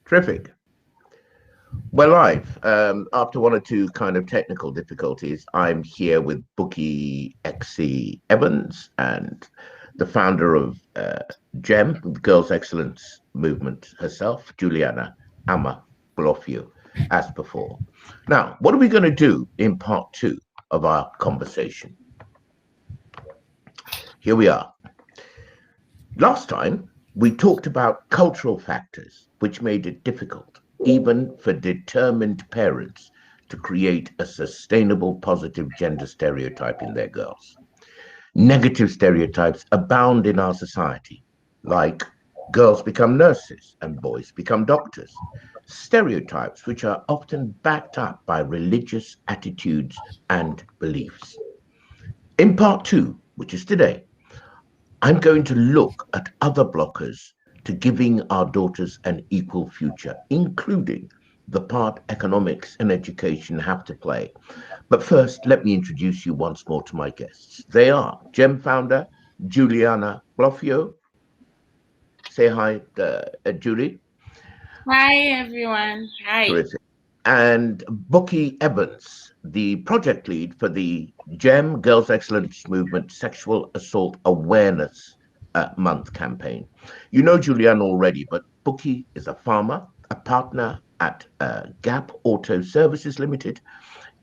Terrific. We're live. After one or two kind of technical difficulties, I'm here with Bukky XC Evans and the founder of GEM, the Girls Excellence Movement herself, Juliana Kplorfio, as before. Now, what are we going to do in part two of our conversation? Here we are. Last time, we talked about cultural factors which made it difficult, even for determined parents, to create a sustainable positive gender stereotype in their girls. Negative stereotypes abound in our society, like girls become nurses and boys become doctors, stereotypes which are often backed up by religious attitudes and beliefs. In part two, which is today, I'm going to look at other blockers to giving our daughters an equal future, including the part economics and education have to play. But first, let me introduce you once more to my guests. They are GEM founder Juliana Kplorfio. Say hi, Julie. Hi, everyone. Hi. Terrific. And Bukky Evans, the project lead for the GEM Girls Excellence Movement Sexual Assault Awareness Month campaign. You know Juliana already, but Bukky is a farmer, a partner at Gap Auto Services Limited,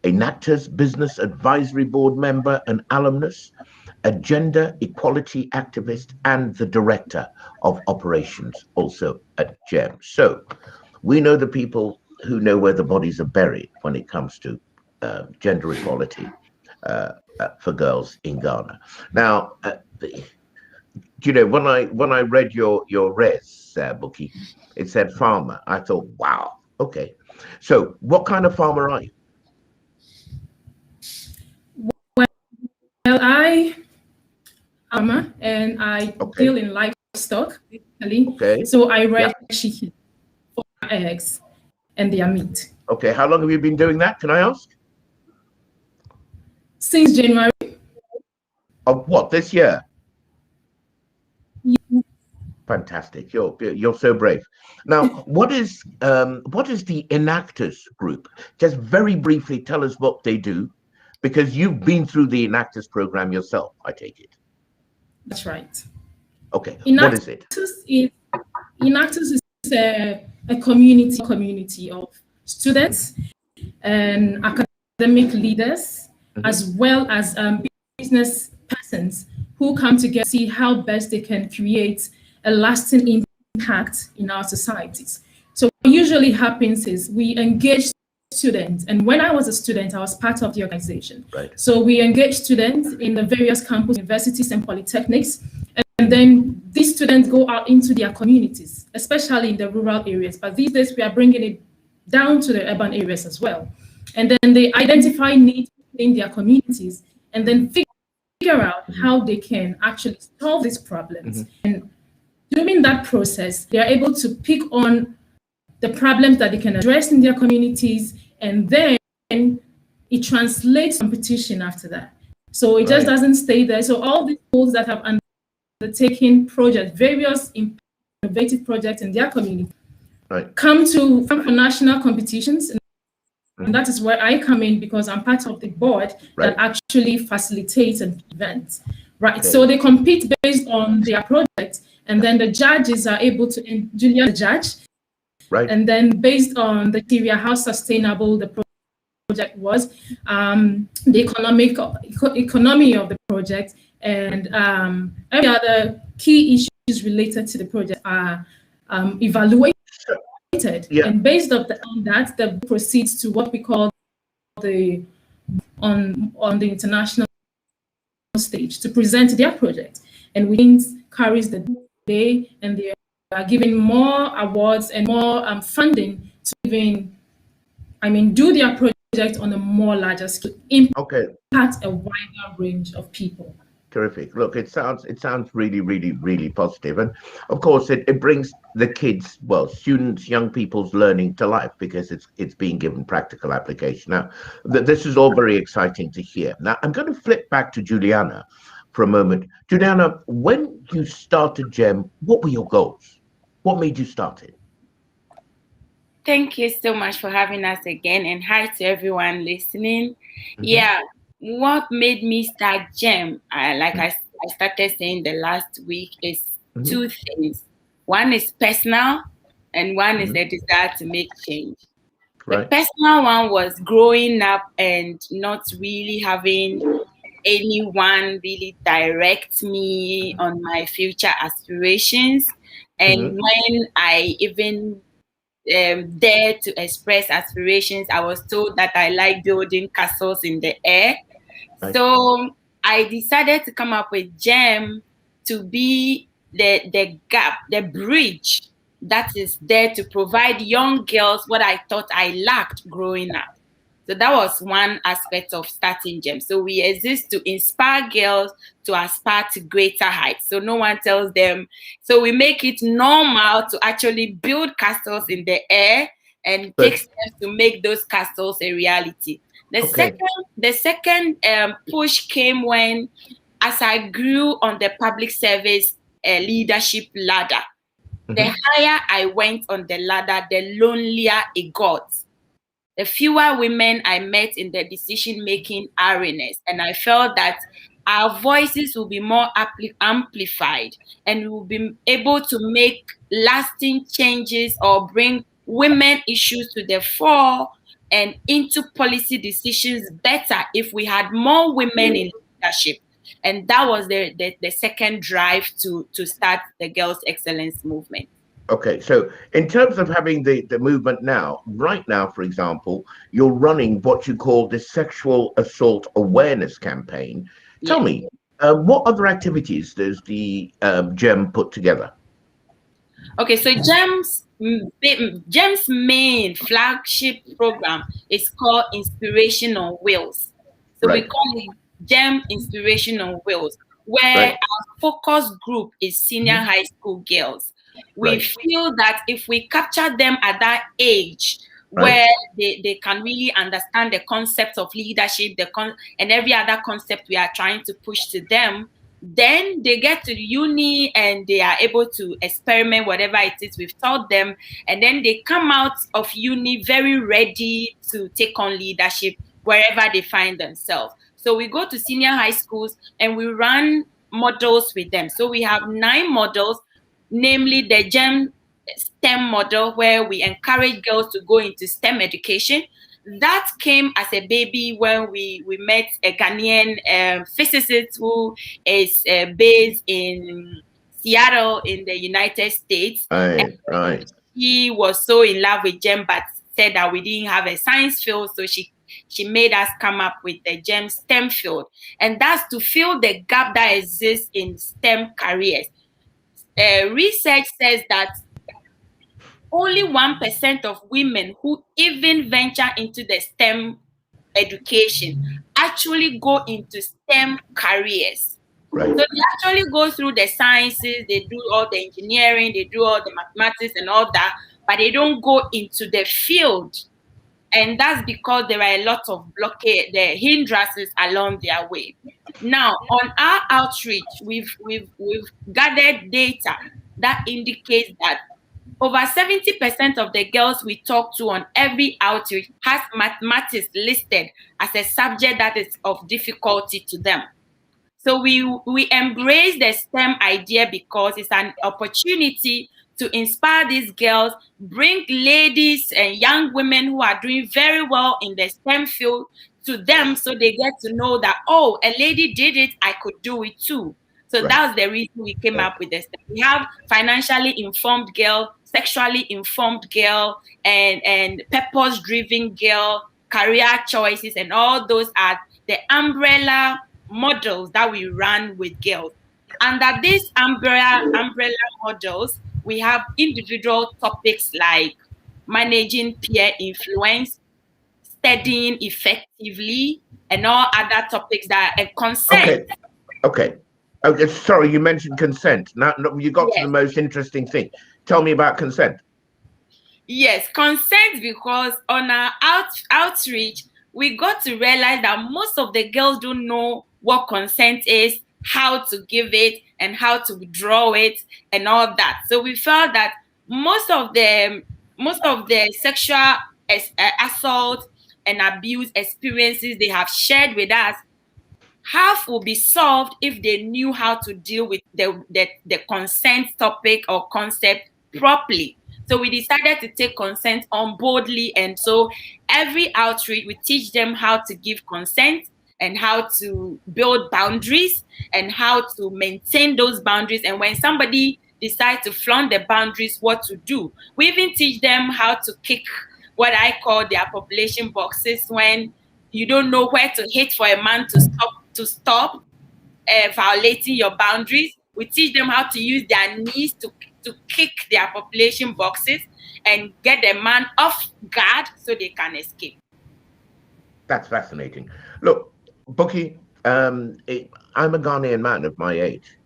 enactus Business Advisory Board member and alumnus, a gender equality activist, and the director of operations also at GEM. So we know the people who know where the bodies are buried when it comes to gender equality for girls in Ghana. Now, you know, when I read your res, Bukky, it said farmer. I thought, wow, okay. So, what kind of farmer are you? Well, I am, and I deal in livestock, basically. Okay. So I raise chicken for eggs and their meat. Okay. How long have you been doing that? Can I ask? Since January. Of what, this year? Yeah. Fantastic. You're so brave. Now, what is the enactus group? Just very briefly tell us what they do, because you've been through the enactus program yourself, I take it. That's right. Okay. enactus What is it? enactus is a community of students and academic leaders, as well as business persons who come together to see how best they can create a lasting impact in our societies. So what usually happens is we engage students, and when I was a student, I was part of the organization. Right. So we engage students in the various campus, universities, and polytechnics, and then these students go out into their communities, especially in the rural areas. But these days, we are bringing it down to the urban areas as well. And then they identify needs in their communities, and then figure out how they can actually solve these problems. And during that process, they are able to pick on the problems that they can address in their communities, and then it translates competition after that. So it just doesn't stay there. So all these schools that have undertaken projects, various innovative projects in their community, come for national competitions. And that is where I come in, because I'm part of the board that actually facilitates and prevents. So they compete based on their project, and then the judges are able to, and Juliana the judge, and then based on the criteria, how sustainable the project was, the economy of the project, and every other key issues related to the project are evaluated. And based on that, the proceeds to what we call on the international stage to present their project, and wins carries the day, and they are given more awards and more funding to even, do their project on a more larger scale, impact a wider range of people. Terrific. Look, it sounds really, really, really positive. And of course, it brings the kids, well, students, young people's learning to life, because it's being given practical application. Now, this is all very exciting to hear. Now, I'm going to flip back to Juliana for a moment. Juliana, when you started GEM, what were your goals? What made you start it? Thank you so much for having us again, and hi to everyone listening. Mm-hmm. Yeah, what made me start GEM, I started saying the last week, is two things. One is personal, and one is the desire to make change. The Right. personal one was growing up and not really having anyone really direct me on my future aspirations. And when I even dare to express aspirations, I was told that I like building castles in the air. Right. So I decided to come up with GEM to be the gap, the bridge that is there to provide young girls what I thought I lacked growing up. So that was one aspect of starting GEM. So we exist to inspire girls to aspire to greater heights. So no one tells them. So we make it normal to actually build castles in the air and take steps to make those castles a reality. The second push came when, as I grew on the public service leadership ladder, the higher I went on the ladder, the lonelier it got. The fewer women I met in the decision-making arenas, and I felt that our voices will be more amplified, and we will be able to make lasting changes or bring women issues to the fore and into policy decisions better if we had more women in leadership. And that was the second drive to start the Girls Excellence movement. Okay, so in terms of having the movement now, right now, for example, you're running what you call the Sexual Assault Awareness Campaign. Tell me, what other activities does the GEM put together? Okay, so GEM's main flagship program is called Inspiration on Wheels. So we call it GEM Inspiration on Wheels, where our focus group is senior high school girls. We feel that if we capture them at that age where they can really understand the concept of leadership, and every other concept we are trying to push to them, then they get to uni and they are able to experiment whatever it is we've taught them. And then they come out of uni very ready to take on leadership wherever they find themselves. So we go to senior high schools and we run models with them. So we have 9 models, namely the GEM STEM model, where we encourage girls to go into STEM education. That came as a baby when we met a Ghanaian physicist who is based in Seattle in the United States. He was so in love with GEM, but said that we didn't have a science field, so she made us come up with the GEM STEM field. And that's to fill the gap that exists in STEM careers. Research says that only 1% of women who even venture into the STEM education actually go into STEM careers. So they actually go through the sciences, they do all the engineering, they do all the mathematics and all that, but they don't go into the field. And that's because there are a lot of blockade, the hindrances along their way. Now, on our outreach, we've gathered data that indicates that over 70% of the girls we talk to on every outreach has mathematics listed as a subject that is of difficulty to them. So we embrace the STEM idea because it's an opportunity to inspire these girls, bring ladies and young women who are doing very well in the STEM field to them, so they get to know that, oh, a lady did it, I could do it too. So that's the reason we came up with this. We have financially informed girl, sexually informed girl, and purpose-driven girl, career choices, and all those are the umbrella models that we run with girls. Under these umbrella models, we have individual topics like managing peer influence, studying effectively, and all other topics that are consent. Okay. Sorry, you mentioned consent. Now you got to the most interesting thing. Tell me about consent. Yes, consent, because on our outreach, we got to realize that most of the girls don't know what consent is, how to give it, and how to withdraw it, and all that. So we felt that most of the most of the sexual assault and abuse experiences they have shared with us, half will be solved if they knew how to deal with the consent topic or concept properly. So we decided to take consent on boldly, and so every outreach we teach them how to give consent and how to build boundaries and how to maintain those boundaries. And when somebody decides to flaunt the boundaries, what to do. We even teach them how to kick what I call their population boxes when you don't know where to hit for a man to stop violating your boundaries. We teach them how to use their knees to kick their population boxes and get the man off guard so they can escape. That's fascinating. Look, Bukky, I'm a Ghanaian man of my age.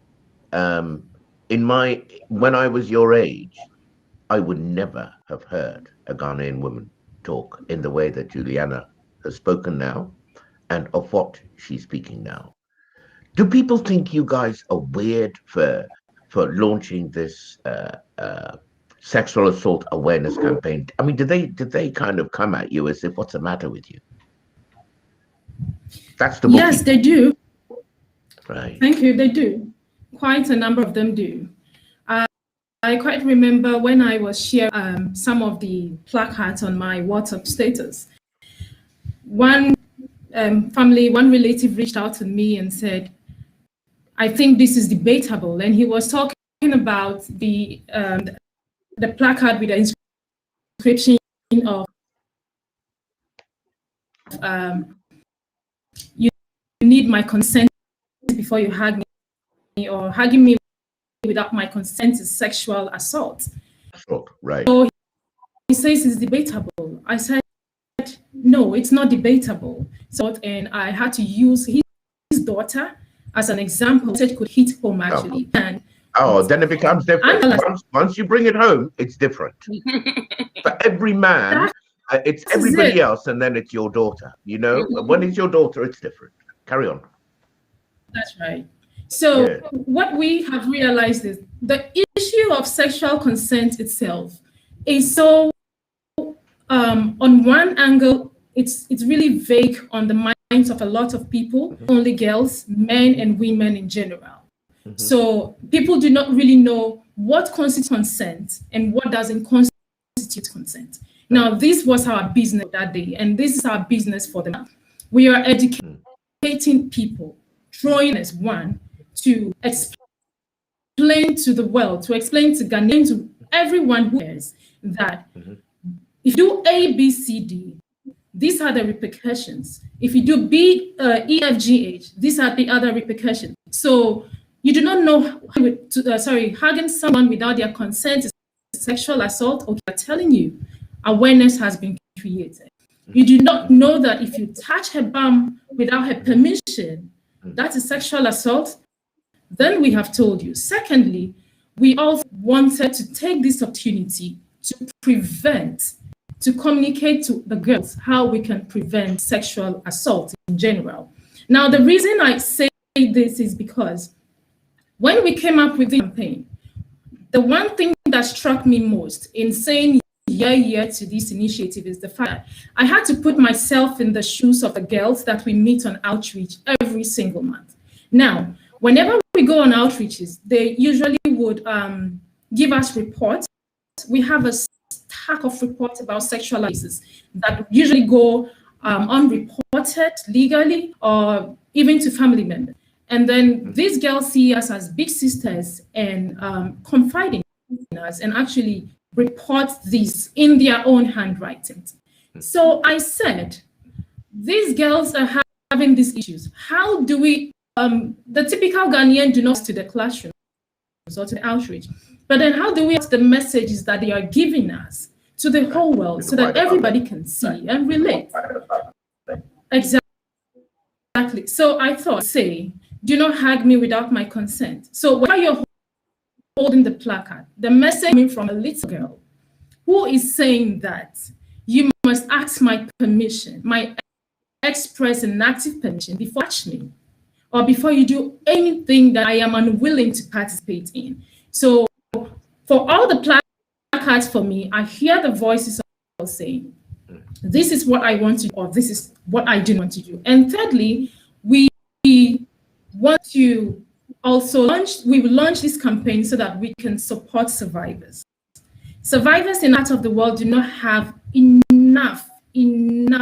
When I was your age, I would never have heard a Ghanaian woman talk in the way that Juliana has spoken now, and of what she's speaking now. Do people think you guys are weird for launching this sexual assault awareness campaign? I mean, did they kind of come at you as if, what's the matter with you? That's the Bukky. Yes, they do. Right. Thank you. They do. Quite a number of them do. I quite remember when I was sharing some of the placards on my WhatsApp status. One relative reached out to me and said, I think this is debatable. And he was talking about the placard with the inscription of you need my consent before you hug me, or hugging me without my consent is sexual assault. Right. So he says it's debatable. I said, no, it's not debatable. So, and I had to use his daughter as an example. It could hit home actually. Then it becomes different. Once you bring it home, it's different. For every man, it's everybody else, and then it's your daughter. You know, when it's your daughter, it's different. Carry on. That's right. So what we have realized is the issue of sexual consent itself is so, on one angle, it's really vague on the minds of a lot of people, only girls, men and women in general. So people do not really know what constitutes consent and what doesn't constitute consent. Now, this was our business that day, and this is our business for the month. We are educating people, trying as one, to explain to the world, to explain to Ghanaians, to everyone who cares, that if you do A, B, C, D, these are the repercussions. If you do B, E, F, G, H, these are the other repercussions. So you do not know, hugging someone without their consent is sexual assault. Okay, I'm telling you, awareness has been created. You do not know that if you touch her bum without her permission, that is sexual assault. Then we have told you. Secondly, we also wanted to take this opportunity to communicate to the girls how we can prevent sexual assault in general. Now, the reason I say this is because when we came up with the campaign, the one thing that struck me most in saying yeah to this initiative is the fact that I had to put myself in the shoes of the girls that we meet on outreach every single month. Now, whenever we go on outreaches, they usually would give us reports. We have a stack of reports about sexual abuses that usually go unreported legally or even to family members. And then these girls see us as big sisters and confide in us and actually report this in their own handwriting. So I said, these girls are having these issues. How do we, the typical Ghanaian do not to the classroom or to the outreach, but then how do we have the messages that they are giving us to the whole world so that everybody can see and relate? Exactly. So I thought, say, do not hug me without my consent. So while you're holding the placard, the message coming from a little girl who is saying that you must ask my permission, my express and active permission before you touch me or before you do anything that I am unwilling to participate in. So for all the placards cards for me, I hear the voices of people saying, this is what I want to do, or this is what I do want to do. And thirdly, we want to also launch this campaign so that we can support survivors. Survivors in part of the world do not have enough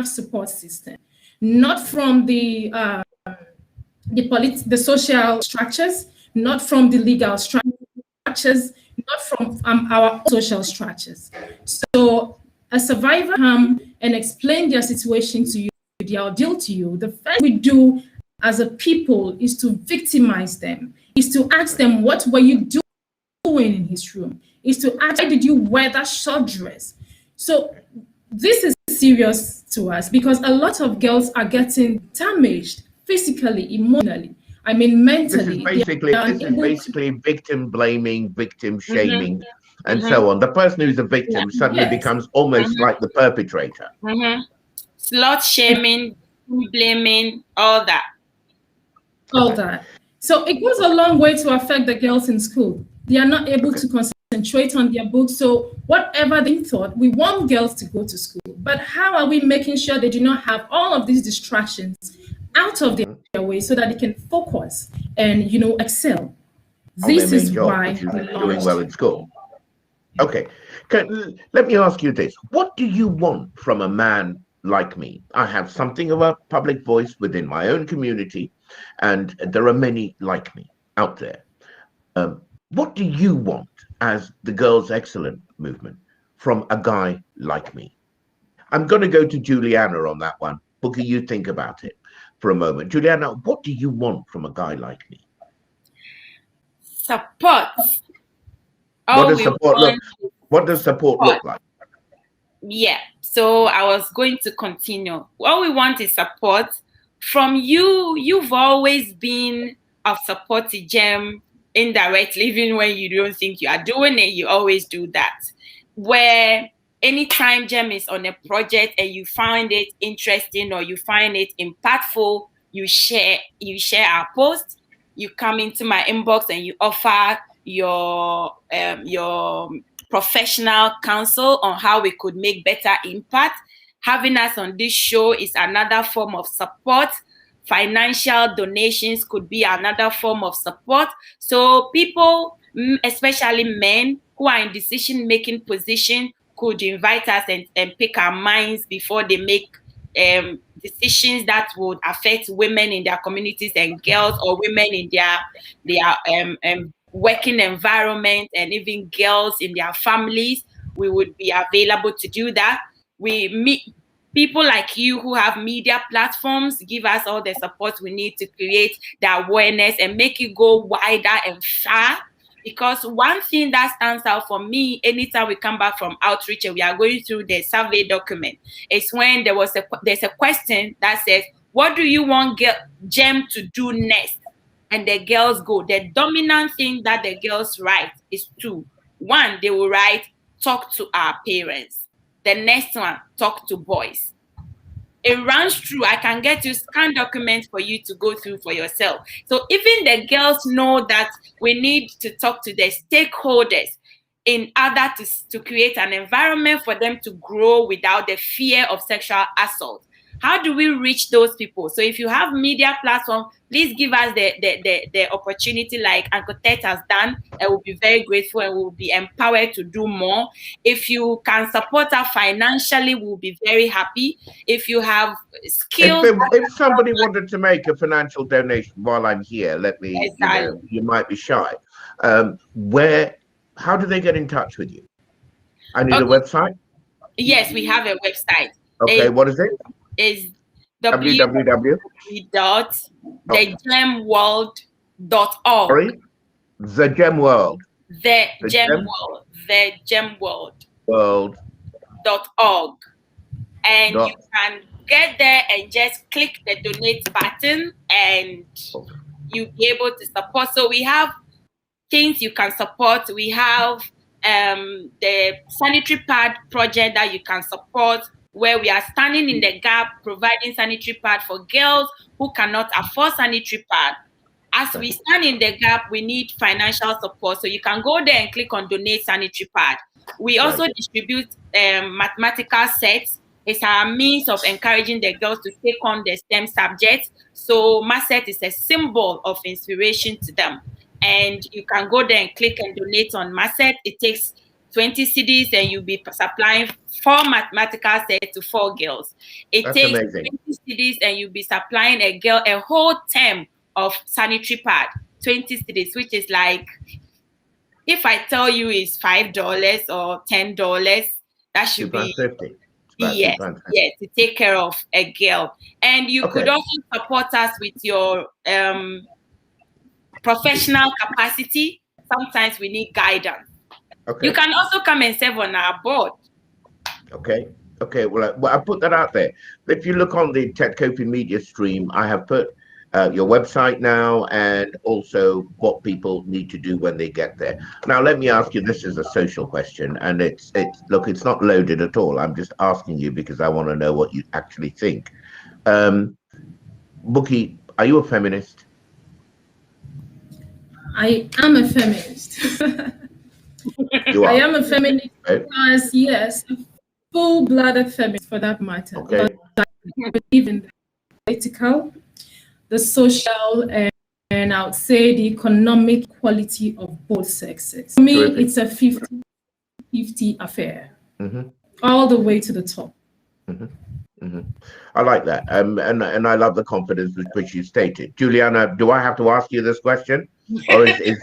support system, not from the social structures, not from the legal structures, not from our social structures. So a survivor come and explain their situation to you, their ordeal to you. The first we do as a people is to victimize them, is to ask them, what were you doing in his room? Is to ask, why did you wear that short dress? So this is serious to us because a lot of girls are getting damaged physically, emotionally. I mean, mentally. This is basically victim blaming, victim shaming, and so on. The person who's a victim suddenly becomes almost like the perpetrator. Slut shaming, blaming, all that. All that. So it goes a long way to affect the girls in school. They are not able to concentrate on their books. So whatever they thought, we want girls to go to school. But how are we making sure they do not have all of these distractions out of their way so that they can focus and, excel? This is why we're doing well in school. Okay. Let me ask you this. What do you want from a man like me? I have something of a public voice within my own community, and there are many like me out there. What do you want as the Girls Excellent movement from a guy like me? I'm going to go to Juliana on that one. Bukky, you think about it for a moment. Juliana, what do you want from a guy like me? Support. What does support look like? Yeah, so I was going to continue. What we want is support from you. You've always been of support to Gem indirectly, even when you don't think you are doing it, you always do that. Where anytime Gem is on a project and you find it interesting or you find it impactful, you share our post, you come into my inbox and you offer your professional counsel on how we could make better impact. Having us on this show is another form of support. Financial donations could be another form of support. So people, especially men who are in decision-making position, could invite us and pick our minds before they make decisions that would affect women in their communities and girls, or women in their working environment, and even girls in their families. We would be available to do that. We meet people like you who have media platforms, give us all the support we need to create the awareness and make it go wider and far. Because one thing that stands out for me anytime we come back from outreach and we are going through the survey document is when there's a question that says, what do you want Gem to do next? And the girls go. The dominant thing that the girls write is two. One, they will write, talk to our parents. The next one, talk to boys. It runs through. I can get you scan documents for you to go through for yourself. So even the girls know that we need to talk to the stakeholders in order to create an environment for them to grow without the fear of sexual assault. How do we reach those people? So if you have media platform, please give us the opportunity like Uncle Ted has done. I will be very grateful and we will be empowered to do more. If you can support us financially, we'll be very happy. If you have skills. If somebody wanted to make a financial donation while I'm here, let me, you might be shy. How do they get in touch with you? I need a website? Yes, we have a website. Okay, what is it? Is www.thegemworld.org. Sorry? The Gem World. The Gem World. World.org. And you can get there and just click the donate button and you'll be able to support. So we have things you can support. We have the sanitary pad project that you can support, where we are standing in the gap, providing sanitary pad for girls who cannot afford sanitary pad. As we stand in the gap, we need financial support. So you can go there and click on donate sanitary pad. We also distribute mathematical sets. It's our means of encouraging the girls to take on the STEM subjects. So math set is a symbol of inspiration to them. And you can go there and click and donate on math set. It takes 20 cedis and you'll be supplying 4 mathematical sets to 4 girls. It takes amazing. 20 cedis and you'll be supplying a girl a whole term of sanitary pad, 20 cedis, which is like, if I tell you it's $5 or $10, that should be 50. Yes, to take care of a girl. And you could also support us with your professional capacity. Sometimes we need guidance. You can also come and serve on our board. Well, I put that out there. If you look on the Ted Kofi media stream, I have put your website now, and also what people need to do when they get there. Now, let me ask you, this is a social question, and it's not loaded at all. I'm just asking you because I want to know what you actually think. Bukky, are you a feminist? I am a feminist. You are? I am a feminist because, yes, a full-blooded feminist for that matter. Because I believe in the political, the social, and I would say the economic quality of both sexes. For me, it's a 50-50 affair, all the way to the top. I like that, and I love the confidence with which you stated. Juliana, do I have to ask you this question, or is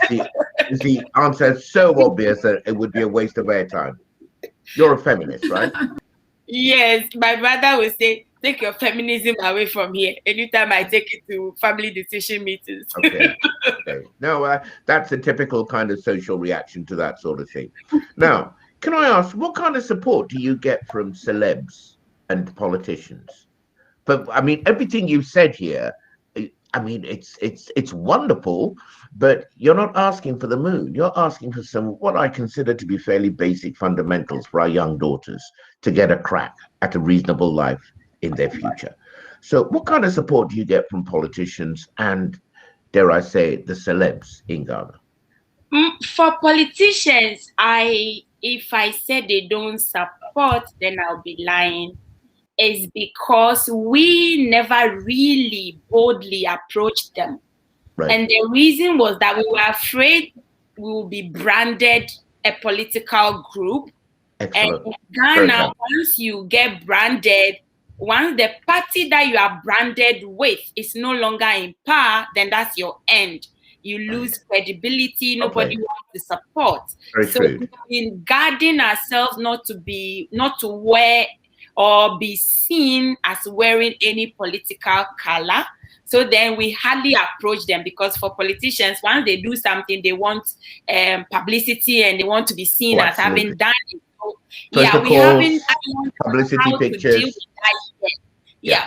the answer so obvious that it would be a waste of airtime? You're a feminist, right? Yes, my brother would say, take your feminism away from here. Anytime I take it to family decision meetings. Okay. No, that's a typical kind of social reaction to that sort of thing. Now, can I ask, what kind of support do you get from celebs and politicians? But I mean, everything you've said here, I mean, it's wonderful, but you're not asking for the moon. You're asking for some, what I consider to be fairly basic fundamentals for our young daughters to get a crack at a reasonable life in their future. So what kind of support do you get from politicians and, dare I say, the celebs in Ghana? For politicians, if I said they don't support, then I'll be lying. Is because we never really boldly approached them. And the reason was that we were afraid we will be branded a political group. Excellent. And in Ghana, once you get branded, once the party that you are branded with is no longer in power, then that's your end. You lose credibility. Nobody wants to support. So we've been guarding ourselves not to wear or be seen as wearing any political color. So then we hardly approach them, because for politicians, once they do something, they want publicity and they want to be seen as having done it. So, we haven't publicity pictures.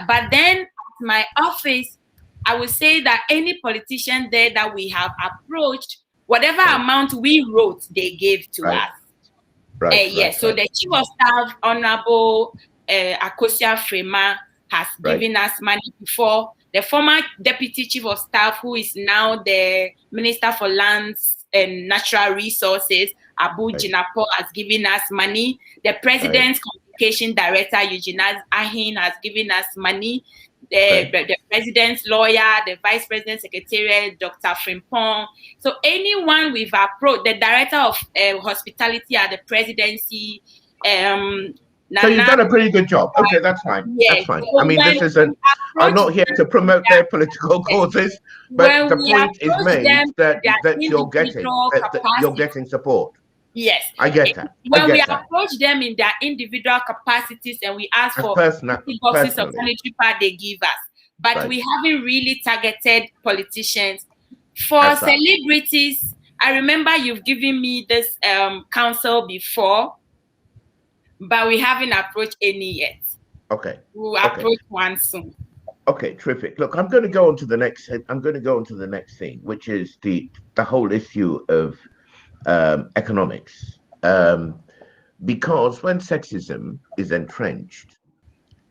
But then at my office, I would say that any politician there that we have approached, whatever amount we wrote, they gave to us. So the Chief of Staff, Honorable Akosia Frema, has given us money before. The former Deputy Chief of Staff, who is now the Minister for Lands and Natural Resources, Abu Jinapo, has given us money. The President's Communication Director, Eugenia Ahin, has given us money. The President's lawyer, the Vice President's Secretariat, Dr. Frimpong. So anyone we've approached, the Director of Hospitality at the Presidency, so you've done a pretty good job. Okay, that's fine. That's fine. So I mean, this isn't, I'm not here to promote their political causes, but the point is made that you're getting support. Yes, I get that. When we approach them in their individual capacities and we ask for boxes of sanitary pad, they give us. But we haven't really targeted politicians. For celebrities, I remember you've given me this counsel before, but we haven't approached any yet. Okay. We'll approach one soon. Okay, terrific. Look, I'm going to go on to the next. Thing, which is the whole issue of economics, because when sexism is entrenched,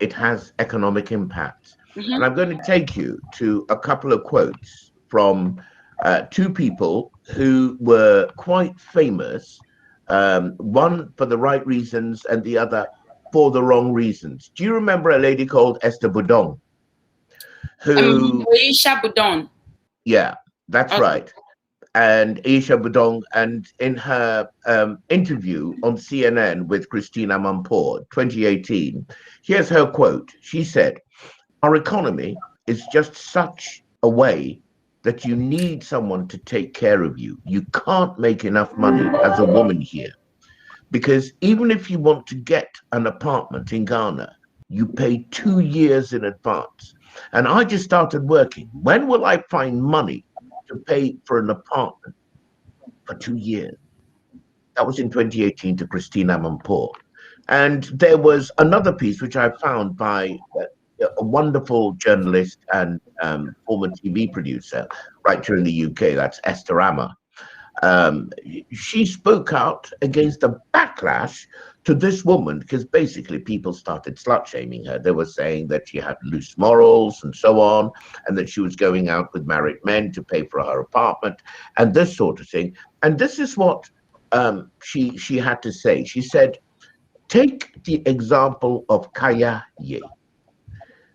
it has economic impacts. And I'm going to take you to a couple of quotes from two people who were quite famous, one for the right reasons and the other for the wrong reasons. Do you remember a lady called Esther Budong? Aisha Budong. Yeah, that's right. And Aisha Budong, and in her interview on CNN with Christina Mampour, 2018, here's her quote. She said, "Our economy is just such a way that you need someone to take care of you. You can't make enough money as a woman here. Because even if you want to get an apartment in Ghana, you pay 2 years in advance. And I just started working. When will I find money to pay for an apartment for 2 years?" That was in 2018 to Christina Mampour. And there was another piece which I found by a wonderful journalist and former TV producer right here in the UK, that's Esther Amma. She spoke out against the backlash to this woman because basically people started slut-shaming her. They were saying that she had loose morals and so on, and that she was going out with married men to pay for her apartment and this sort of thing. And this is what she had to say. She said, "Take the example of Kaya Ye.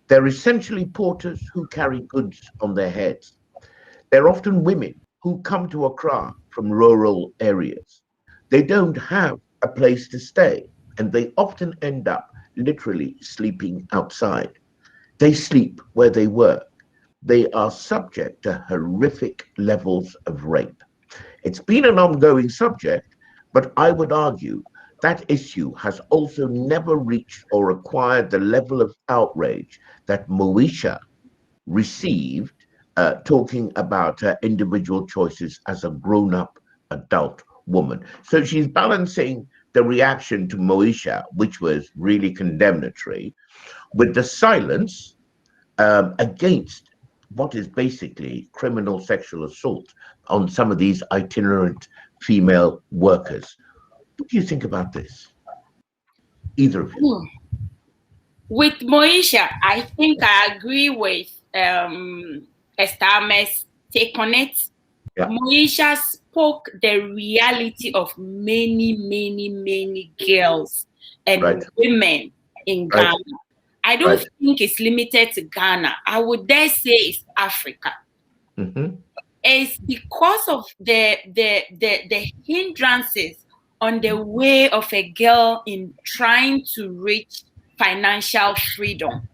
They're essentially porters who carry goods on their heads. They're often women who come to Accra from rural areas. They don't have a place to stay, and they often end up literally sleeping outside. They sleep where they work. They are subject to horrific levels of rape." It's been an ongoing subject, but I would argue that issue has also never reached or acquired the level of outrage that Moesha received talking about her individual choices as a grown-up adult woman. So she's balancing the reaction to Moesha, which was really condemnatory, with the silence against what is basically criminal sexual assault on some of these itinerant female workers. What do you think about this? Either of you? With Moesha, I think I agree with Estame's take on it. Yeah. Moesha spoke the reality of many, many, many girls and women in Ghana. I don't think it's limited to Ghana. I would dare say it's Africa. Mm-hmm. It's because of the hindrances on the way of a girl in trying to reach financial freedom.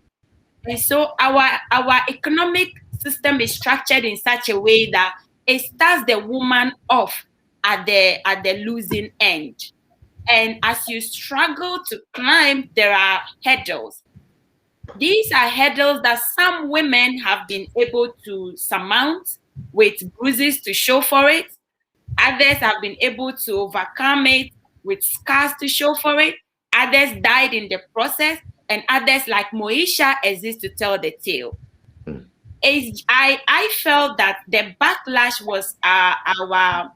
And so our economic system is structured in such a way that it starts the woman off at the losing end. And as you struggle to climb, there are hurdles. These are hurdles that some women have been able to surmount with bruises to show for it. Others have been able to overcome it with scars to show for it. Others died in the process, and others, like Moesha, exist to tell the tale. I felt that the backlash was our,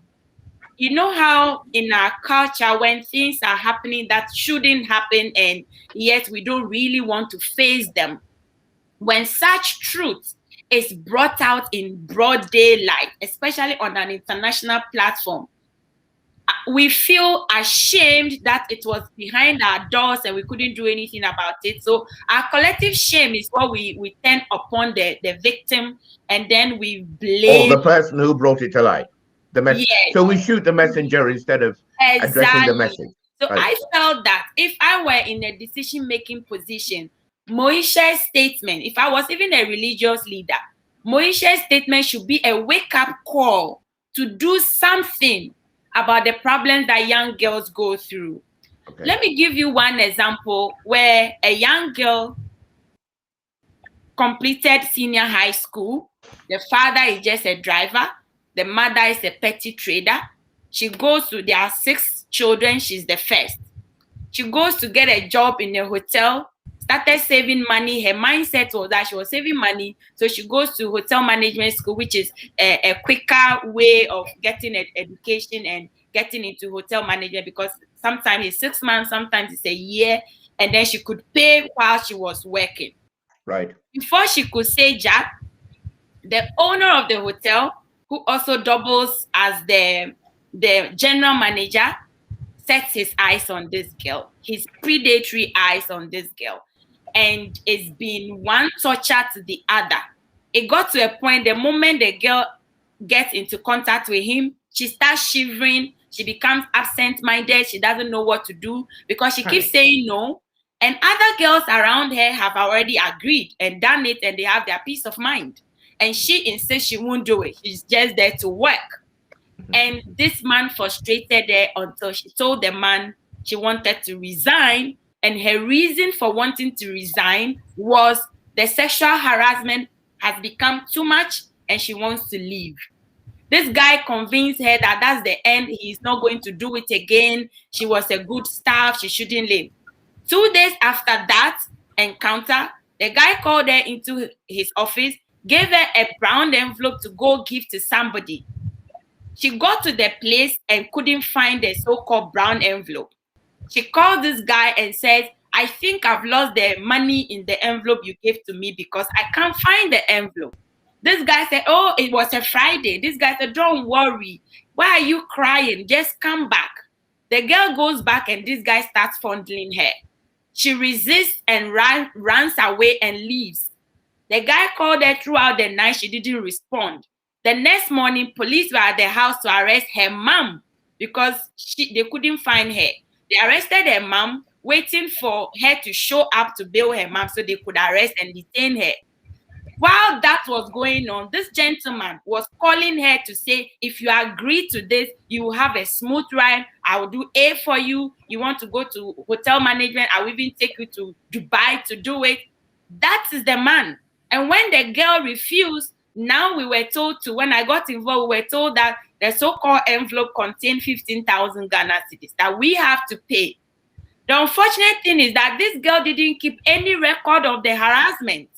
you know how in our culture when things are happening that shouldn't happen and yet we don't really want to face them. When such truth is brought out in broad daylight, especially on an international platform, we feel ashamed that it was behind our doors and we couldn't do anything about it. So our collective shame is what we turn upon the victim, and then we blame the person who brought it to light. The message. Yes. So we shoot the messenger instead of addressing the message. So I felt that if I were in a decision-making position, Moesha's statement, if I was even a religious leader, Moesha's statement should be a wake-up call to do something about the problems that young girls go through. Okay. Let me give you one example where a young girl completed senior high school. The father is just a driver. The mother is a petty trader. There are 6 children. She's the first. She goes to get a job in a hotel, started saving money. Her mindset was that she was saving money. So she goes to hotel management school, which is a quicker way of getting an education and getting into hotel management, because sometimes it's 6 months, sometimes it's a year, and then she could pay while she was working. Right. Before she could say Jack, The owner of the hotel, who also doubles as the general manager, sets his eyes on this girl, his predatory eyes on this girl. And it's been one torture to the other. It got to a point, the moment the girl gets into contact with him, she starts shivering, she becomes absent-minded, she doesn't know what to do because she keeps saying no. And other girls around her have already agreed and done it, and they have their peace of mind. And she insists she won't do it. She's just there to work. And this man frustrated her until she told the man she wanted to resign. And her reason for wanting to resign was the sexual harassment has become too much and she wants to leave. This guy convinced her that that's the end. He's not going to do it again. She was a good staff. She shouldn't leave. 2 days after that encounter, the guy called her into his office, gave her a brown envelope to go give to somebody. She got to the place and couldn't find the so-called brown envelope. She called this guy and said, I think I've lost the money in the envelope you gave to me because I can't find the envelope. This guy said, oh, it was a Friday. This guy said, don't worry. Why are you crying? Just come back. The girl goes back and this guy starts fondling her. She resists and runs away and leaves. The guy called her throughout the night. She didn't respond. The next morning, police were at the house to arrest her mom because they couldn't find her. They arrested her mom, waiting for her to show up to bail her mom so they could arrest and detain her. While that was going on, this gentleman was calling her to say, if you agree to this, you will have a smooth ride. I will do A for you. You want to go to hotel management, I will even take you to Dubai to do it. That is the man. And when the girl refused, now we were told to, when I got involved, we were told that the so-called envelope contained 15,000 Ghana cedis that we have to pay. The unfortunate thing is that this girl didn't keep any record of the harassment.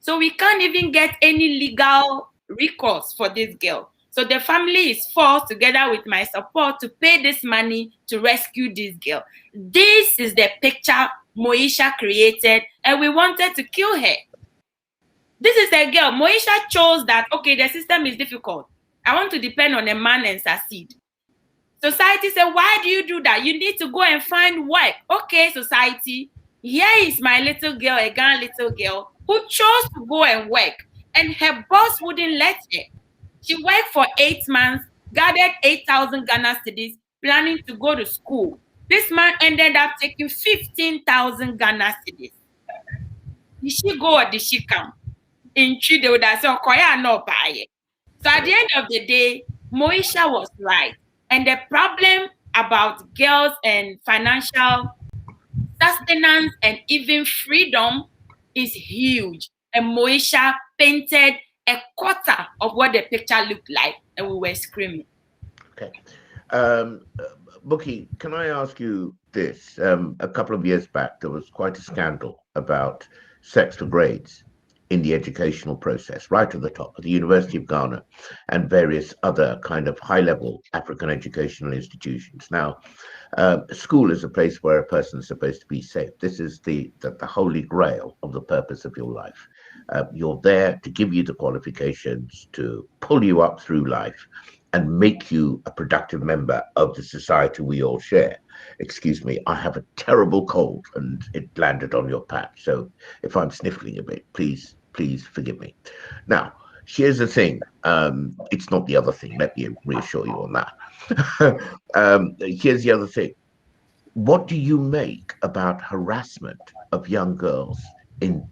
So we can't even get any legal recourse for this girl. So the family is forced, together with my support, to pay this money to rescue this girl. This is the picture Moesha created, and we wanted to kill her. This is the girl. Moesha chose that, okay, the system is difficult. I want to depend on a man and succeed. Society said, why do you do that? You need to go and find work. Okay, society, here is my little girl, a Ghana little girl, who chose to go and work, and her boss wouldn't let her. She worked for 8 months, gathered 8,000 Ghana cedis, planning to go to school. This man ended up taking 15,000 Ghana cedis. Did she go or did she come? In Chile, would say, "Okoya no buy." So at the end of the day, Moesha was right. And the problem about girls and financial sustenance and even freedom is huge. And Moesha painted a quarter of what the picture looked like, and we were screaming. Okay. Bukky, can I ask you this? A couple of years back, there was quite a scandal about sex for grades in the educational process, right at the top of the University of Ghana and various other kind of high-level African educational institutions. Now, school is a place where a person is supposed to be safe. This is the holy grail of the purpose of your life. You're there to give you the qualifications, to pull you up through life and make you a productive member of the society we all share. Excuse me, I have a terrible cold and it landed on your patch. So if I'm sniffling a bit, please forgive me. Now, here's the thing. It's not the other thing. Let me reassure you on that. Here's the other thing. What do you make about harassment of young girls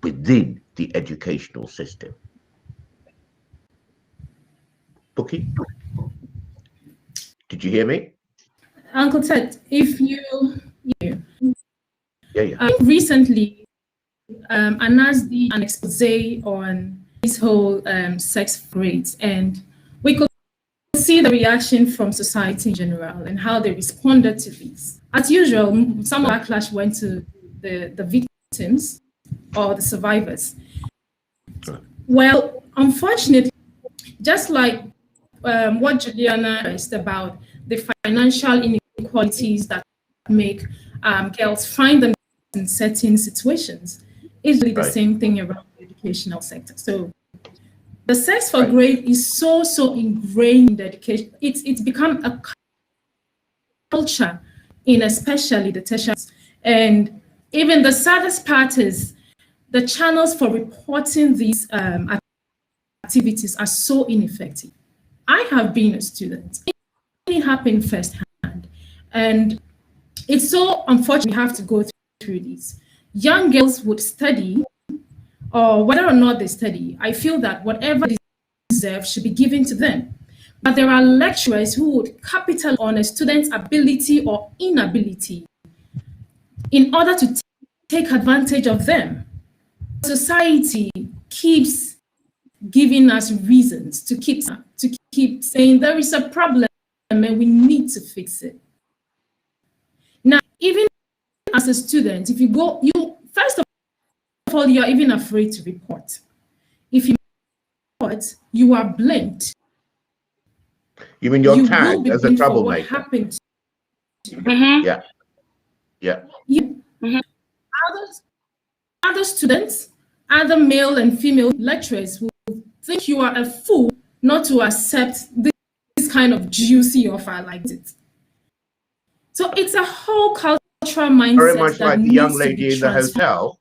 within the educational system? Bukky? Did you hear me? Uncle Ted, if you Yeah. recently announced an expose on this whole sex grades, and we could see the reaction from society in general and how they responded to this. As usual, some backlash went to the victims or the survivors. Well, unfortunately, just like what Juliana asked about the financial inequalities that make girls find them in certain situations, is really the same thing around the educational sector. So The sex for grade is so ingrained in the education. It's become a culture in especially the tertiary. And even the saddest part is the channels for reporting these activities are so ineffective. I have been a student. It happened firsthand. And it's so unfortunate we have to go through this. Young girls would study, or whether or not they study, I feel that whatever they deserve should be given to them. But there are lecturers who would capitalize on a student's ability or inability in order to take advantage of them. Society keeps giving us reasons to keep saying there is a problem and we need to fix it. Now, even as a student, if you go, first of all, you're even afraid to report. If you report, you are blamed. You mean you're tagged as a troublemaker? What happened? Yeah. Mm-hmm. Other students, other male and female lecturers will think you are a fool not to accept this kind of juicy offer like it. So it's a whole cultural mindset. Very much like the young lady in the hotel.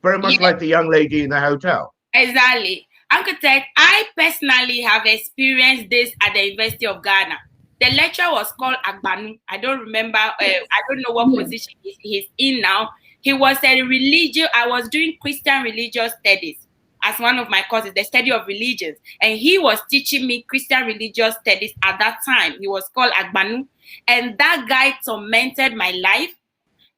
Very much like the young lady in the hotel. Exactly. Uncle Ted, I personally have experienced this at the University of Ghana. The lecturer was called Agbanu. I don't remember. I don't know what position he's in now. He was a religious. I was doing Christian religious studies as one of my courses, the study of religions. And he was teaching me Christian religious studies at that time. He was called Agbanu. And that guy tormented my life.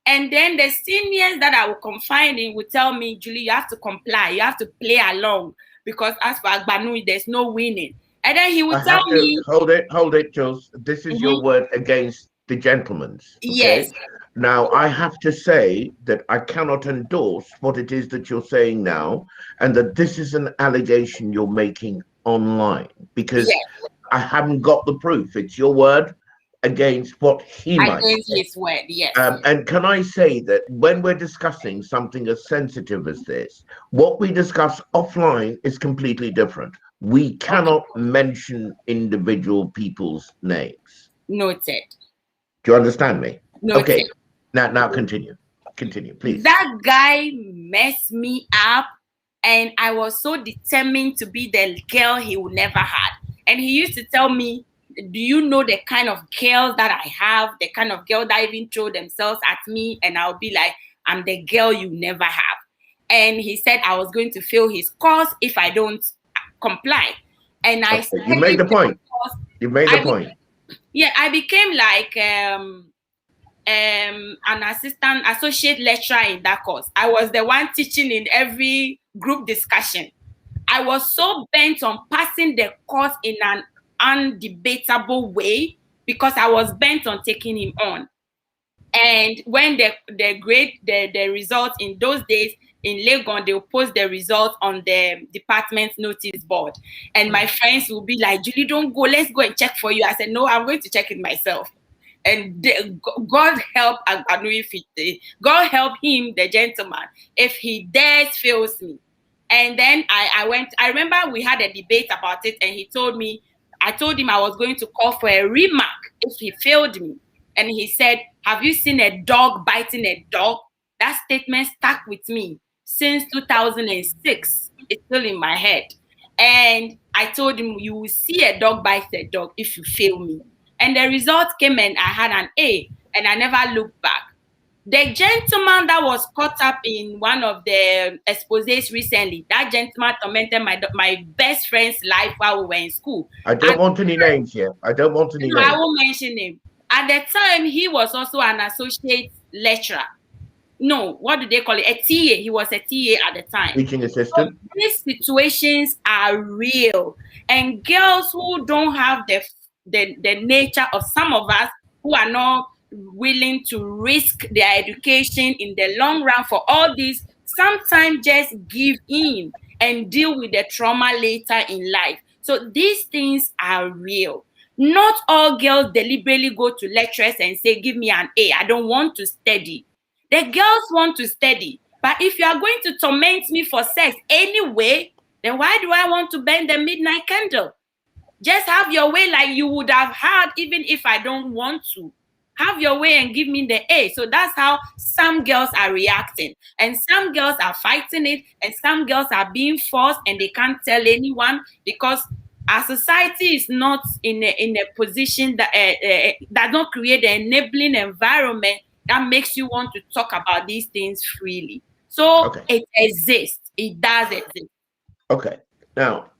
And then the seniors that I would confide in would tell me, Julie, you have to comply. You have to play along. Because as for Agbanu, there's no winning. And then he would tell me... Hold it, Jules. This is your word against the gentleman's. Okay? Yes. Now, I have to say that I cannot endorse what it is that you're saying now, and that this is an allegation you're making online, because I haven't got the proof. It's your word against what he might say. Against his word, yes. And can I say that when we're discussing something as sensitive as this, what we discuss offline is completely different. We cannot mention individual people's names. Noted. Do you understand me? Noted. Okay. Now continue. Continue, please. That guy messed me up, and I was so determined to be the girl he would never had. And he used to tell me, do you know the kind of girls that I have, the kind of girl that even throw themselves at me? And I'll be like, I'm the girl you never have. And he said I was going to fail his course if I don't comply. And I you made the point. You made the point. Yeah, I became like an associate lecturer in that course. I was the one teaching in every group discussion. I was so bent on passing the course in an undebatable way because I was bent on taking him on. And when the results in those days in Legon, they'll post the results on the department notice board. And my friends will be like, Julie, don't go, let's go and check for you. I said, no, I'm going to check it myself. And God help Agbanu God help him, the gentleman, if he dares fails me. And then I remember we had a debate about it, and he told me, I told him I was going to call for a remark if he failed me. And he said, have you seen a dog biting a dog? That statement stuck with me since 2006. It's still in my head. And I told him, you will see a dog bite a dog if you fail me. And the result came and I had an A, and I never looked back. The gentleman that was caught up in one of the exposés recently, that gentleman tormented my best friend's life while we were in school. I don't want any names here. I don't want any names. I won't mention him. At the time, he was also an associate lecturer. No, what do they call it? A TA. He was a TA at the time. Teaching assistant. So these situations are real. And girls who don't have the nature of some of us who are not willing to risk their education in the long run for all this, sometimes just give in and deal with the trauma later in life. So these things are real. Not all girls deliberately go to lecturers and say, give me an A, I don't want to study. The girls want to study. But if you are going to torment me for sex anyway, then why do I want to burn the midnight candle? Just have your way like you would have had even if I don't want to. Have your way and give me the A. So that's how some girls are reacting. And some girls are fighting it. And some girls are being forced and they can't tell anyone because our society is not in a position that does not create an enabling environment that makes you want to talk about these things freely. So it exists. It does exist. Okay. Now,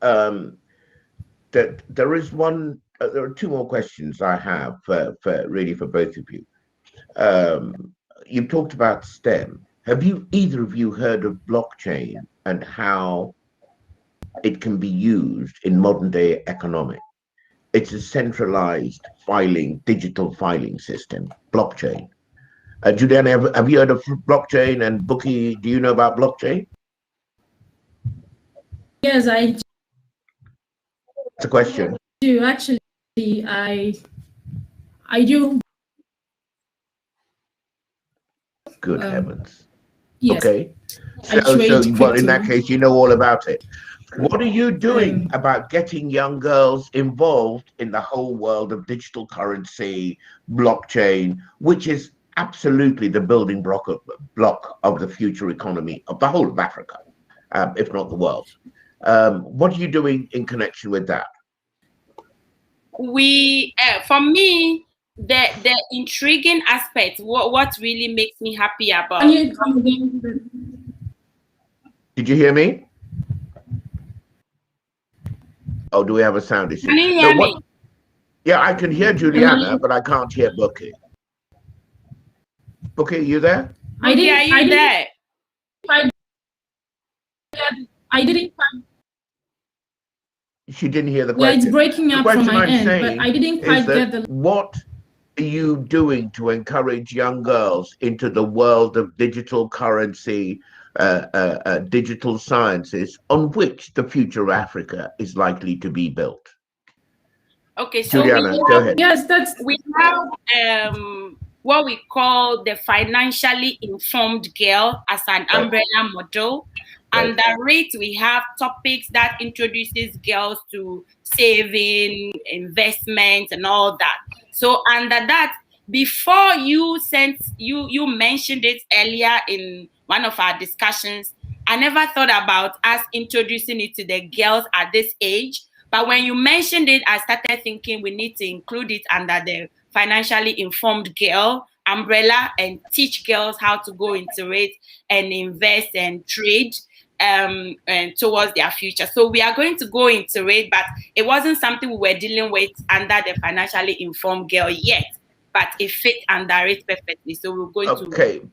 there is one. There are two more questions I have for both of you. You've talked about STEM. Have either of you heard of blockchain and how it can be used in modern day economics? It's a centralized digital filing system, blockchain. Juliana, have you heard of blockchain? And Bukky, do you know about blockchain? Yes, I do. It's a question. Actually, I do. Good heavens. Yes. Okay. So well, in that case, you know all about it. What are you doing about getting young girls involved in the whole world of digital currency, blockchain, which is absolutely the building block of the future economy of the whole of Africa, if not the world? What are you doing in connection with that? For me, the intriguing aspect, what really makes me happy about. Did you hear me? Oh, do we have a sound issue? Can you hear me? Yeah, I can hear Juliana, but I can't hear Bukky. Bukky, are you there? Are you there? I didn't. She didn't hear the question. Yeah, it's breaking up from my end, but I didn't quite get the. What are you doing to encourage young girls into the world of digital currency, digital sciences, on which the future of Africa is likely to be built? Okay, so Juliana, go ahead. Yes, we have what we call the financially informed girl as an umbrella model. Under it, we have topics that introduces girls to saving, investment, and all that. So under that, before you mentioned it earlier in one of our discussions, I never thought about us introducing it to the girls at this age. But when you mentioned it, I started thinking we need to include it under the financially informed girl umbrella and teach girls how to go into it and invest and trade and towards their future. So we are going to go into it, but it wasn't something we were dealing with under the financially informed girl yet, but it fit under it perfectly. So we're going to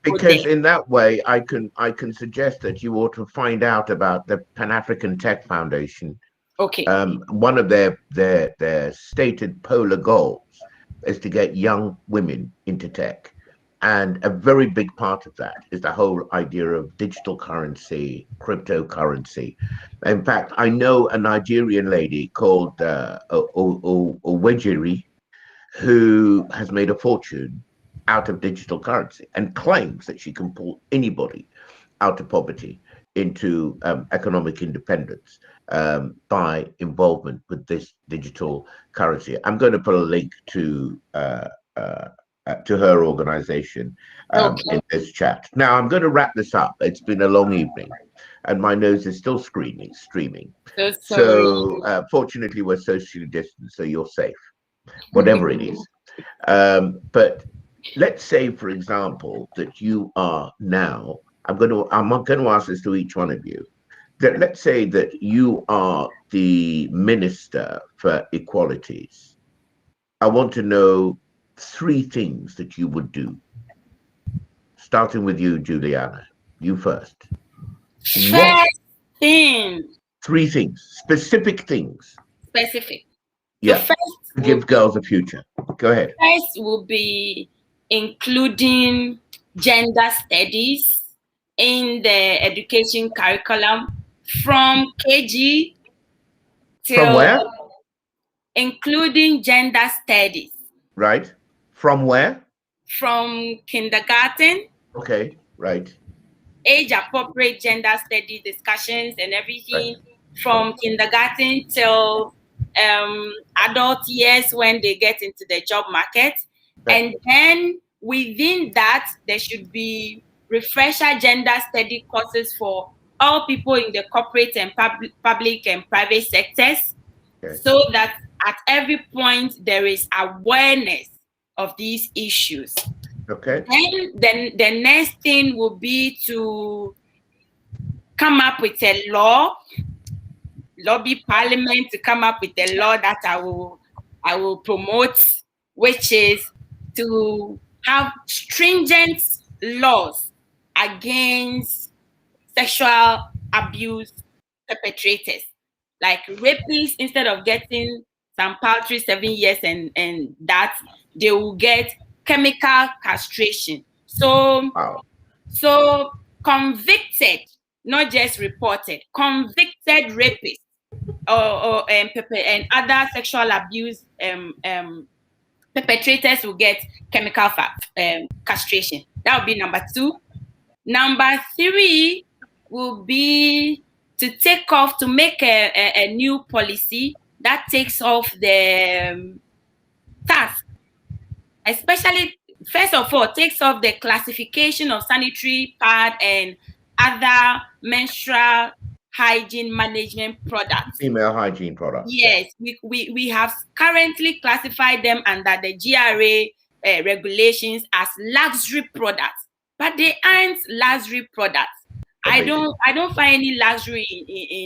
because in that way I can suggest that you ought to find out about the Pan-African Tech Foundation. Okay. One of their stated polar goals is to get young women into tech. And a very big part of that is the whole idea of digital currency, cryptocurrency. In fact, I know a Nigerian lady called Owejiri, who has made a fortune out of digital currency and claims that she can pull anybody out of poverty into economic independence by involvement with this digital currency. I'm going to put a link to her organization in this chat. Now I'm going to wrap this up. It's been a long evening and my nose is still streaming. So fortunately we're socially distanced, so you're safe, whatever it is. But let's say, for example, that you are now, I'm going to ask this to each one of you, that let's say that you are the Minister for Equalities. I want to know 3 things that you would do. Starting with you, Juliana. You first. First thing. 3 things. Specific things. Specific. Yeah. So first give girls a future. Go ahead. First will be including gender studies in the education curriculum from KG till. From where? Including gender studies. Right. From where? From kindergarten. Okay, right. Age appropriate gender studies discussions and everything from kindergarten till adult years when they get into the job market. And then within that, there should be refresher gender study courses for all people in the corporate and public and private sectors, so that at every point there is awareness of these issues. Okay. Then the next thing will be to come up with a law, lobby Parliament to come up with a law that I will promote, which is to have stringent laws against sexual abuse perpetrators. Like rapists, instead of getting some paltry 7 years and that, they will get chemical castration. So, so convicted, not just reported, convicted rapists and other sexual abuse perpetrators will get chemical castration. That would be number 2. Number 3 will be to make a new policy that takes off the task, especially, first of all, takes off the classification of sanitary pad and other menstrual hygiene management products. Female hygiene products. Yes, we have currently classified them under the GRA regulations as luxury products, but they aren't luxury products. I don't find any luxury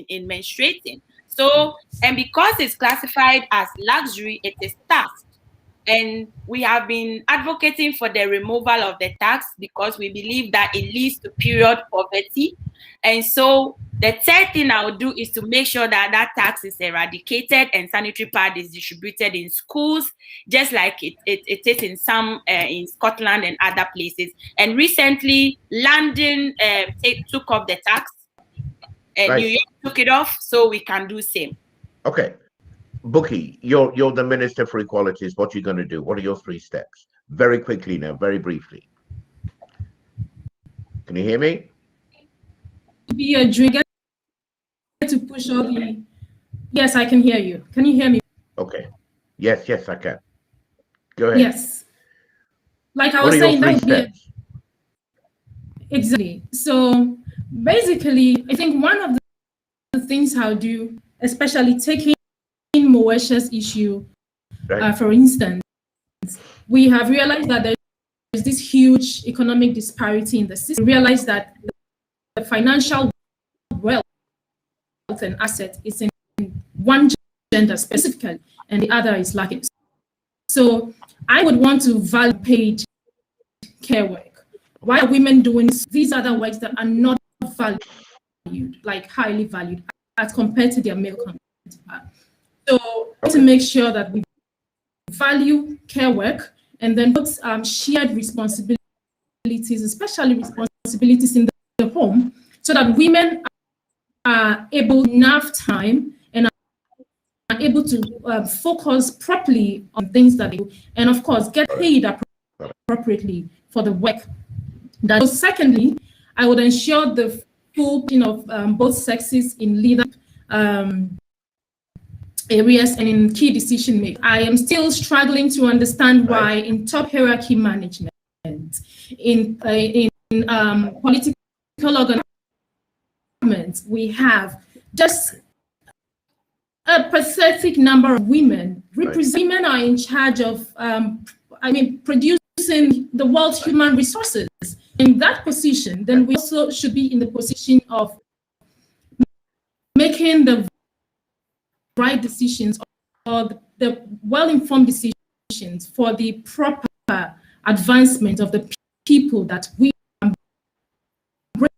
in menstruating. So, and because it's classified as luxury, it is taxed. And we have been advocating for the removal of the tax because we believe that it leads to period poverty. And so the third thing I would do is to make sure that that tax is eradicated and sanitary pad is distributed in schools, just like it is in some in Scotland and other places. And recently, London took off the tax, and New York took it off, so we can do same. Okay. Bukky, you're the Minister for Equalities. What are you going to do? What are your 3 steps? Very quickly now, very briefly. Can you hear me? Be a drink to push all the. Yes, I can hear you. Can you hear me? Okay. Yes, I can. Go ahead. Yes. Like I was saying, that would be exactly. So basically, I think one of the things I'll do, especially taking Moesha's issue, for instance, we have realized that there's this huge economic disparity in the system. We realize that the financial wealth and asset is in one gender specifically, and the other is lacking. So I would want to value paid care work. Why are women doing these other works that are not valued, like highly valued, as compared to their male counterparts? So to make sure that we value care work and then put shared responsibilities, especially responsibilities in the home, so that women are able to enough time and are able to focus properly on things that they do, and of course get paid appropriately for the work. So secondly, I would ensure the full of both sexes in leadership areas and in key decision making. I am still struggling to understand why in top hierarchy management, in political organizations, we have just a pathetic number of women. Women are in charge of, producing the world's human resources. In that position, then we also should be in the position of making the right decisions or the well-informed decisions for the proper advancement of the people that we bring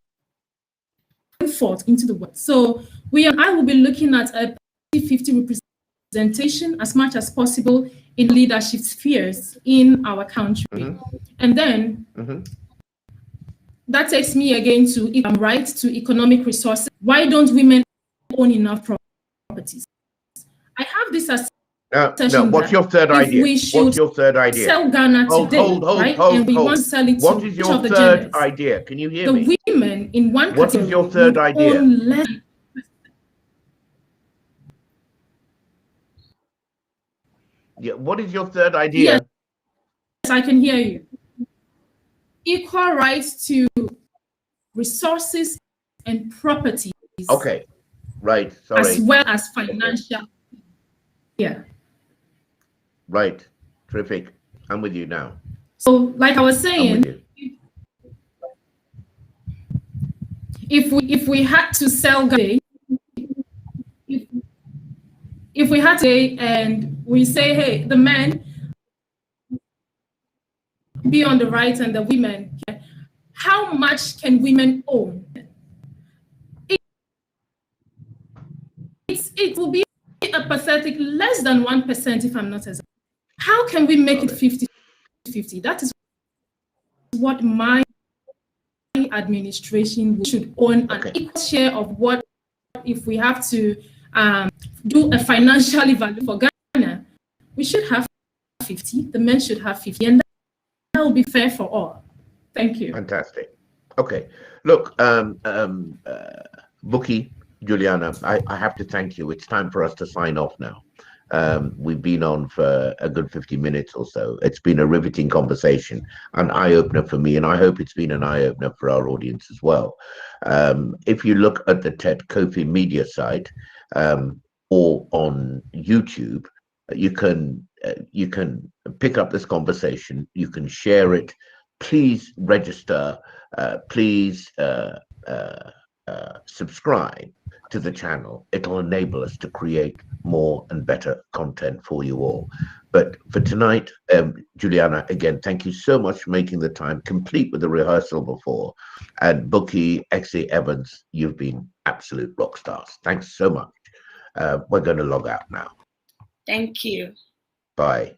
forth into the world. So I will be looking at a 50-50 representation as much as possible in leadership spheres in our country. And then that takes me again to right to economic resources. Why don't women own enough properties? I have this no, what's your third idea? What's your third idea? Sell Ghana today, and we want to sell it to what is your third idea? Can you hear me? The women in one What is your third idea? Yeah. What is your third idea? Yes, I can hear you. Equal rights to resources and properties. Okay. Right. Sorry. As well as financial. Yeah. Right. Terrific. I'm with you now. So, like I was saying, if we had to sell today, if we had to, and we say, hey, the men be on the right and the women, how much can women own? It will be a pathetic less than 1%, if I'm not exact. How can we make it 50-50? That is what my administration should own, an equal share of what, if we have to do a financial value for Ghana, we should have 50, the men should have 50, and that will be fair for all. Thank you. Fantastic. Okay. Look, Bukky, Juliana, I have to thank you. It's time for us to sign off now. We've been on for a good 50 minutes or so. It's been a riveting conversation, an eye-opener for me, and I hope it's been an eye-opener for our audience as well. If you look at the TED Kofi Media site or on YouTube, you can pick up this conversation. You can share it. Please register. Please subscribe to the channel. It'll enable us to create more and better content for you all. But for tonight, Juliana, again, thank you so much for making the time, complete with the rehearsal before. And Bukky, Exie Evans, you've been absolute rock stars. Thanks so much. We're going to log out now. Thank you. Bye.